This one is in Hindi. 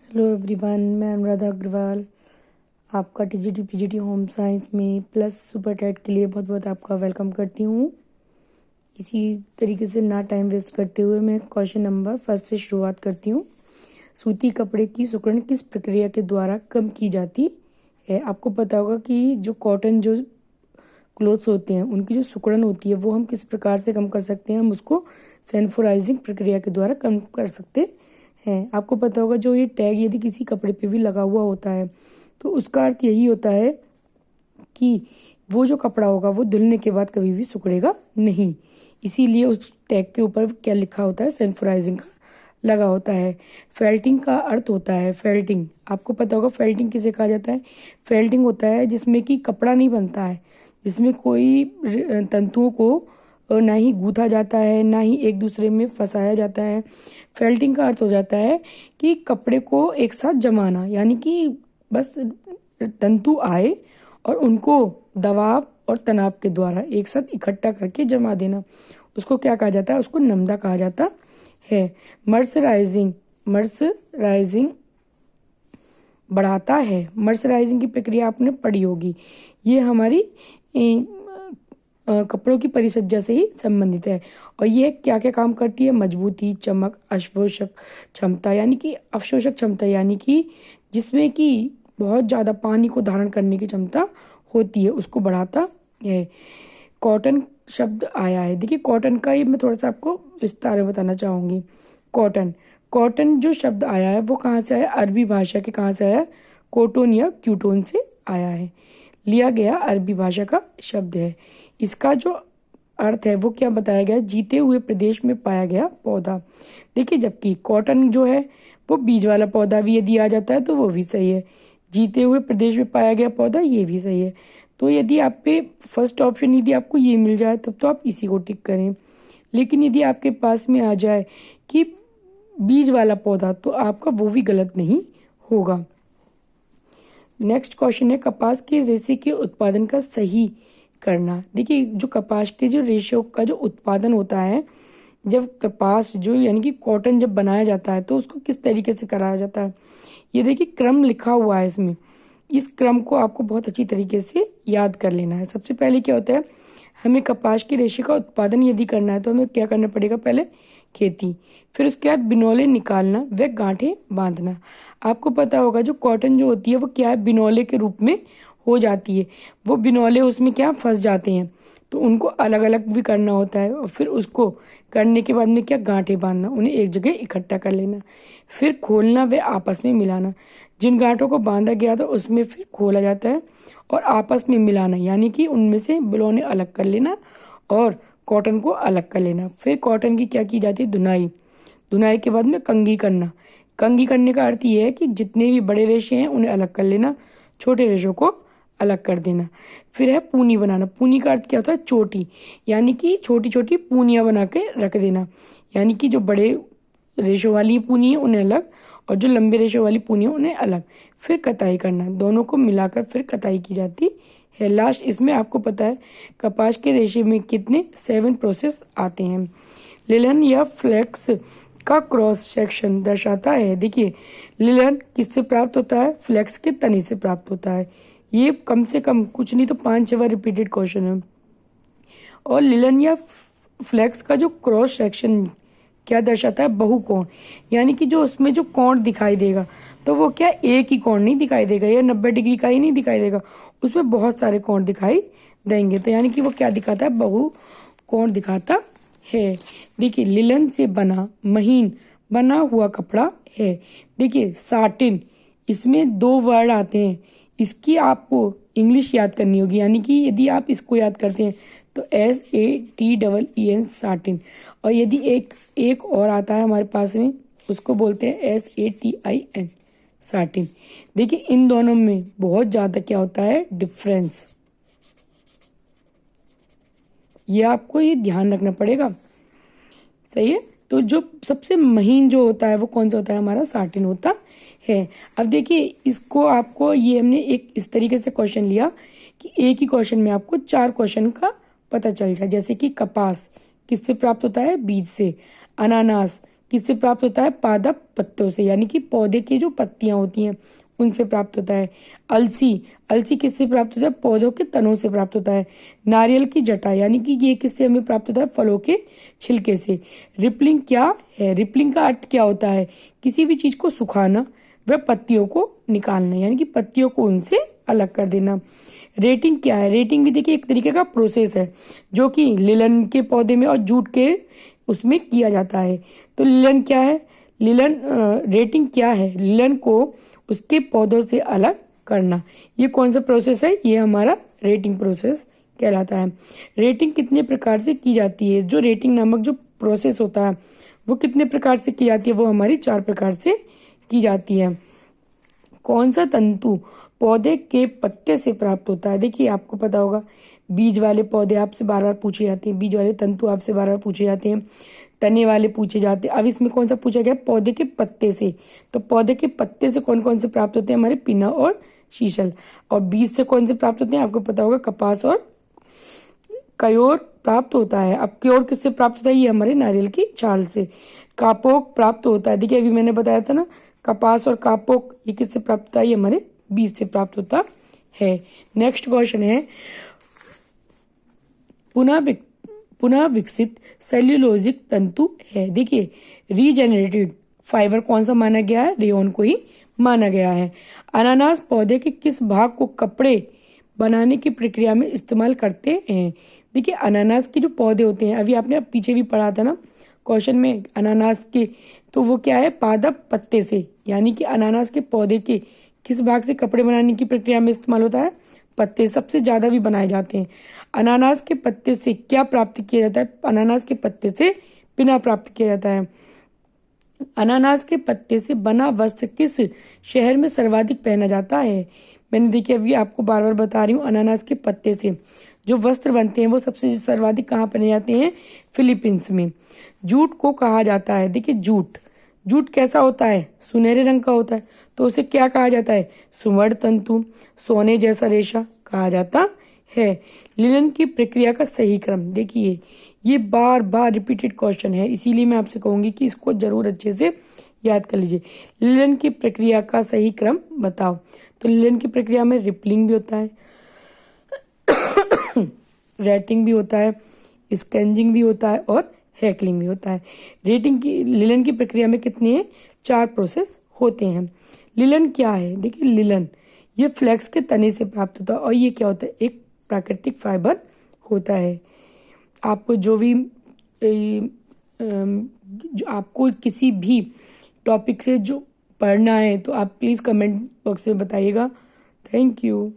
हेलो एवरीवन, मैं अनुराधा अग्रवाल। आपका टीजीटी पीजीटी होम साइंस में प्लस सुपर टेट के लिए बहुत बहुत आपका वेलकम करती हूँ। इसी तरीके से ना टाइम वेस्ट करते हुए मैं क्वेश्चन नंबर फर्स्ट से शुरुआत करती हूँ। सूती कपड़े की सिकुड़न किस प्रक्रिया के द्वारा कम की जाती है? आपको पता होगा कि जो कॉटन जो क्लोथ्स होते हैं उनकी जो सिकुड़न होती है वो हम किस प्रकार से कम कर सकते हैं। हम उसको सैनिटाइजिंग प्रक्रिया के द्वारा कम कर सकते हैं। आपको पता होगा जो ये टैग यदि किसी कपड़े पे भी लगा हुआ होता है तो उसका अर्थ यही होता है कि वो जो कपड़ा होगा वो धुलने के बाद कभी भी सिकुड़ेगा नहीं। इसीलिए उस टैग के ऊपर क्या लिखा होता है, सैनिटाइजिंग का लगा होता है। फेल्टिंग का अर्थ होता है फेल्टिंग। आपको पता होगा फेल्टिंग किसे कहा जाता है? फेल्टिंग होता है जिसमें कि कपड़ा नहीं बनता है, जिसमें कोई तंतुओं को ना ही गूंथा जाता है ना ही एक दूसरे में फंसाया जाता है। फेल्टिंग का अर्थ हो जाता है कि कपड़े को एक साथ जमाना, यानी कि बस तंतु आए और उनको दबाव और तनाव के द्वारा एक साथ इकट्ठा करके जमा देना, उसको क्या कहा जाता है? उसको नमदा कहा जाता है। मर्सराइजिंग, मर्सराइजिंग बढ़ाता है। मर्सराइजिंग की प्रक्रिया आपने पढ़ी होगी। ये हमारी कपड़ों की परिसज्जा से ही संबंधित है। और ये क्या क्या काम करती है? मजबूती, चमक, अवशोषक क्षमता, यानी कि अवशोषक क्षमता यानी कि जिसमें कि बहुत ज़्यादा पानी को धारण करने की क्षमता होती है, उसको बढ़ाता है। कॉटन शब्द आया है। देखिए कॉटन का ये मैं थोड़ा सा आपको विस्तार में बताना चाहूँगी। कॉटन, कॉटन जो शब्द आया है वो कहाँ से आया? अरबी भाषा के कहाँ से आया? कोटोन या क्यूटोन से आया है। लिया गया अरबी भाषा का शब्द है। इसका जो अर्थ है वो क्या बताया गया? जीते हुए प्रदेश में पाया गया पौधा। देखिए जबकि कॉटन जो है वो बीज वाला पौधा भी यदि आ जाता है तो वो भी सही है। जीते हुए प्रदेश में पाया गया पौधा, ये भी सही है। तो यदि आप पे फर्स्ट ऑप्शन यदि आपको ये मिल जाए तब तो आप इसी को टिक करें। लेकिन यदि आपके पास में आ जाए कि बीज वाला पौधा तो आपका वो भी गलत नहीं होगा। नेक्स्ट क्वेश्चन है कपास के रेशे के उत्पादन का सही करना। देखिए जो कपास के जो रेशो का जो उत्पादन होता है, जब कपास जो यानी कि कॉटन जब बनाया जाता है तो उसको किस तरीके से कराया जाता है, ये देखिए क्रम लिखा हुआ है इसमें। इस क्रम को आपको बहुत अच्छी तरीके से याद कर लेना है। सबसे पहले क्या होता है, हमें कपास के रेशे का उत्पादन यदि करना है तो हमें क्या करना पड़ेगा? पहले खेती, फिर उसके बाद बिनौले निकालना व गांठें बांधना। आपको पता होगा जो कॉटन जो होती है वो क्या है? बिनौले के रूप में हो जाती है। वो बिनौले उसमें क्या फंस जाते हैं तो उनको अलग अलग भी करना होता है। और फिर उसको करने के बाद में क्या? गांठें बांधना, उन्हें एक जगह इकट्ठा कर लेना, फिर खोलना व आपस में मिलाना। जिन गांठों को बांधा गया था उसमें फिर खोला जाता है और आपस में मिलाना, यानी कि उनमें से बिलौने अलग कर लेना और कॉटन को अलग कर लेना। फिर कॉटन की क्या की जाती है? धुनाई। धुनाई के बाद में कंघी करना। कंघी करने का अर्थ ये है कि जितने भी बड़े रेशे हैं उन्हें अलग कर लेना, छोटे रेशों को अलग कर देना। फिर है पूनी बनाना। पूनी का अर्थ क्या होता है? चोटी, यानी कि छोटी छोटी पूनियाँ बना के रख देना, यानी कि जो बड़े रेशो वाली पूनी है उन्हें अलग और जो लंबे रेशो वाली पूनी है उन्हें अलग। फिर कताई करना, दोनों को मिलाकर फिर कताई की जाती है। लास्ट इसमें आपको पता है कपास के रेशे में कितने 7 प्रोसेस आते हैं। लिलन या फ्लेक्स का क्रॉस सेक्शन दर्शाता है। देखिए लिलन किससे प्राप्त होता है? फ्लेक्स के तने से प्राप्त होता है। ये कम से कम कुछ नहीं तो 5-6 बार रिपीटेड क्वेश्चन है। और लिलन या फ्लेक्स का जो क्रॉस सेक्शन क्या दर्शाता है? बहुकोण, यानी कि जो उसमें जो कोण दिखाई देगा तो वो क्या एक ही कोण नहीं दिखाई देगा या 90 डिग्री का ही नहीं दिखाई देगा, उसमें बहुत सारे कोण दिखाई देंगे। तो यानी कि वो क्या दिखाता है? बहुकोण दिखाता है। देखिए लिलन से बना महीन बना हुआ कपड़ा है। देखिए साटिन, इसमें 2 वर्ड आते हैं, इसकी आपको इंग्लिश याद करनी होगी, यानी कि यदि आप इसको याद करते हैं तो SATEEN साटिन। और यदि एक और आता है हमारे पास में, उसको बोलते हैं SATIN साटिन। देखिए इन दोनों में बहुत ज़्यादा क्या होता है? डिफरेंस। ये आपको ये ध्यान रखना पड़ेगा, सही है। तो जो सबसे महीन जो होता है वो कौन सा होता है? हमारा साटिन होता है। अब देखिए इसको आपको ये हमने एक इस तरीके से क्वेश्चन लिया कि एक ही क्वेश्चन में आपको 4 क्वेश्चन का पता चल जाए। जैसे कि कपास किससे प्राप्त होता है? बीज से। अनानास किससे प्राप्त होता है? पादप पत्तों से, यानी कि पौधे की जो पत्तियां होती हैं उनसे प्राप्त होता है। अलसी, अलसी किससे प्राप्त होता है? पौधों के तनों से प्राप्त होता है। नारियल की जटा, यानी कि ये किससे हमें प्राप्त होता है? फलों के छिलके से। रिपलिंग क्या है? रिपलिंग का अर्थ क्या होता है? किसी भी चीज को सुखाना व पत्तियों को निकालना, यानी कि पत्तियों को उनसे अलग कर देना। रेटिंग क्या है? रेटिंग भी देखिए एक तरीके का प्रोसेस है जो कि लिलन के पौधे में और जूट के उसमें किया जाता है। तो लिलन क्या है? लिलन रेटिंग क्या है? लिलन को उसके पौधों से अलग करना। ये कौन सा प्रोसेस है? ये हमारा रेटिंग प्रोसेस कहलाता है। रेटिंग कितने प्रकार से की जाती है? जो रेटिंग नामक जो प्रोसेस होता है वो कितने प्रकार से की जाती है? वो हमारी 4 प्रकार से की जाती है। कौन सा तंतु पौधे के पत्ते से प्राप्त होता है? देखिए आपको पता होगा, बीज वाले पौधे आपसे बार बार पूछे जाते हैं, बीज वाले तंतु आपसे बार बार पूछे जाते हैं, तने वाले पूछे जाते हैं। अब इसमें कौन सा पूछा गया? पौधे के पत्ते से। तो पौधे के पत्ते से कौन कौन से प्राप्त होते हैं? हमारे पिना और शीशल। और बीज से कौन से प्राप्त होते हैं? आपको पता होगा, कपास और कयोर प्राप्त होता है। अब क्योर किससे प्राप्त होता है? ये हमारे नारियल की छाल से। कापोक प्राप्त होता है, देखिए अभी मैंने बताया था ना, कपास और कापोक ये किससे प्राप्त होता है? ये हमारे बीज से प्राप्त होता है। नेक्स्ट क्वेश्चन है, पुनः विकसित सेल्यूलोजिक तंतु है। देखिए रीजेनरेटेड फाइबर कौन सा माना गया है? रेयोन को ही माना गया है। अनानास पौधे के किस भाग को कपड़े बनाने की प्रक्रिया में इस्तेमाल करते हैं? देखिए अनानास के जो पौधे होते हैं, अभी आपने पीछे भी पढ़ा था ना क्वेश्चन में अनानास के, तो वो क्या है? पादप पत्ते से, यानी कि अनानास के पौधे के किस भाग से कपड़े बनाने की प्रक्रिया में इस्तेमाल होता है? पत्ते सबसे ज्यादा भी बनाए जाते हैं। अनानास के पत्ते से क्या प्राप्त किया जाता है? अनानास के पत्ते से पिना प्राप्त किया जाता है। अनानास के पत्ते से बना वस्त्र किस शहर में सर्वाधिक पहना जाता है? मैंने देखिए अभी आपको बार बार बता रही हूँ, अनानास के पत्ते से जो वस्त्र बनते हैं वो सबसे सर्वाधिक कहाँ पहने जाते हैं? फिलीपींस में। जूट को कहा जाता है, देखिए जूट, जूट कैसा होता है? सुनहरे रंग का होता है, तो उसे क्या कहा जाता है? सुवर्ण तंतु, सोने जैसा रेशा कहा जाता है। लिनन की प्रक्रिया का सही क्रम, देखिए ये बार बार रिपीटेड क्वेश्चन है, इसीलिए मैं आपसे कहूंगी कि इसको जरूर अच्छे से याद कर लीजिए। लिनन की प्रक्रिया का सही क्रम बताओ। तो लिनन की प्रक्रिया में रिपलिंग भी होता है, रेटिंग भी होता है, स्कैंजिंग भी होता है और हैकलिंग भी होता है। रेटिंग की लिनन की प्रक्रिया में कितने हैं? 4 प्रोसेस होते हैं। लिनन क्या है? देखिए लिनन ये फ्लेक्स के तने से प्राप्त होता है और ये क्या होता है? एक प्राकृतिक फाइबर होता है। आपको जो भी जो आपको किसी भी टॉपिक से जो पढ़ना है तो आप प्लीज़ कमेंट बॉक्स में बताइएगा। Thank you.